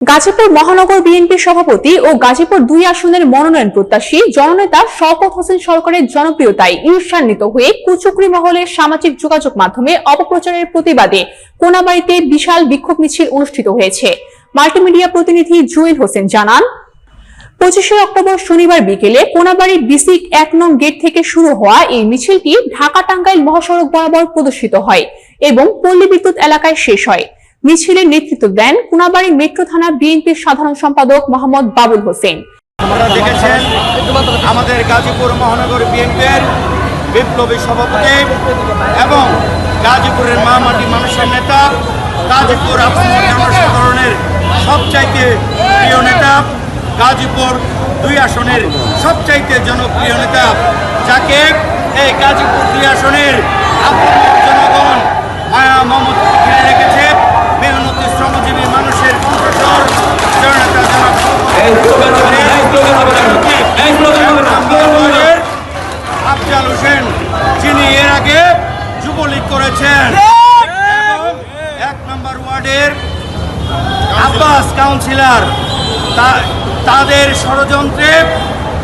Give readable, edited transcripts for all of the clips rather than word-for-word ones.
গাজীপুর মহানগর বিএনপির সভাপতি ও গাজীপুর ২ আসনের মনোনয়ন প্রত্যাশী জননেতা শওকত হোসেন সরকারের জনপ্রিয়তায় ঈর্ষান্বিত হয়ে কুচক্রী মহলের সামাজিক যোগাযোগ মাধ্যমে অপপ্রচারের প্রতিবাদে কোনাবাড়ীতে বিশাল বিক্ষোভ মিছিল অনুষ্ঠিত হয়েছে। মাল্টিমিডিয়া প্রতিনিধি জুয়েল হোসেন জানান, ২৫শে অক্টোবর শনিবার বিকেলে কোনাবাড়ী বিসিক ১ নং গেট থেকে শুরু হওয়া এই মিছিলটি ঢাকা-টাঙ্গাইল মহাসড়ক বরাবর প্রদর্শিত হয় এবং পল্লী বিদ্যুৎ এলাকায় শেষ হয়। মিছিলের নেতৃত্ব দেন কোনাবাড়ী মেট্রো থানা বিএনপির সাধারণ সম্পাদক মোহাম্মদ বাবুল হোসেন। আপনারা দেখেছেন আমাদের গাজীপুর মহানগর বিএনপির বিপ্লবী সভাপতি এবং গাজীপুরের মা-মাটি মানুষের নেতা, গাজীপুর জনসাধারণের সবচাইতে প্রিয় নেতা, গাজীপুর ২ আসনের সবচাইতে জনপ্রিয় নেতা, যাকে এই গাজীপুর ২ আসনের জনগণ মায়া মমতা ঘিরে রেখেছে, মেহনতি শ্রমজীবী মানুষের কণ্ঠস্বর জননেতা জনাব আফজাল হোসেন, যিনি এর আগে যুবলীগ করেছেন এবং ১ নম্বর ওয়ার্ডের আব্বাস কাউন্সিলর, তাদের ষড়যন্ত্রে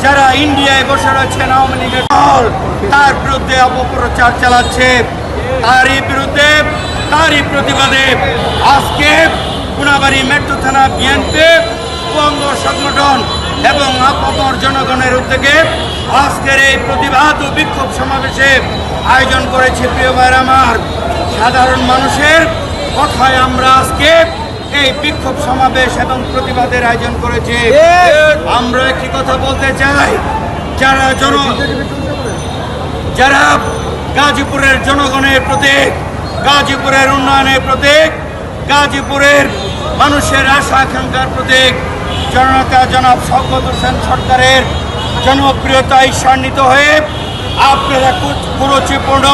যারা ইন্ডিয়ায় বসে রয়েছেন আওয়ামী লীগের দল, তার বিরুদ্ধে অপপ্রচার চালাচ্ছে। তারই বিরুদ্ধে, তারই প্রতিবাদে আজকে কোনাবাড়ী মেট্রো থানা বিএনপি অঙ্গ সংগঠন এবং আপামর জনগণের উদ্যোগে আজকের এই প্রতিবাদ ও বিক্ষোভ সমাবেশে আয়োজন করেছি। প্রিয় ভাইরা আমার, সাধারণ মানুষের কথায় আমরা আজকে এই বিক্ষোভ সমাবেশ এবং প্রতিবাদের আয়োজন করেছি। আমরা একটি কথা বলতে চাই, যারা গাজীপুরের জনগণের প্রতীক, গাজীপুরের উন্নয়নের প্রতীক, গাজীপুরের মানুষের আশা আকাঙ্ক্ষার প্রতীক জননেতা জনাব শওকত হোসেন সরকারের জনপ্রিয়তা ঈর্ষান্বিত হয়ে আপনারা কুরুচিপূর্ণ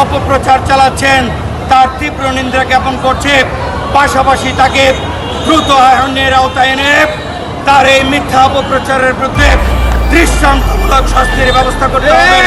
অপপ্রচার চালাচ্ছেন, তার তীব্র নিন্দা জ্ঞাপন করছে। পাশাপাশি তাকে দ্রুত আইনের আওতায় এনে তার এই মিথ্যা অপপ্রচারের বিরুদ্ধে দৃষ্টান্তমূলক শাস্তির ব্যবস্থা করতে হবে।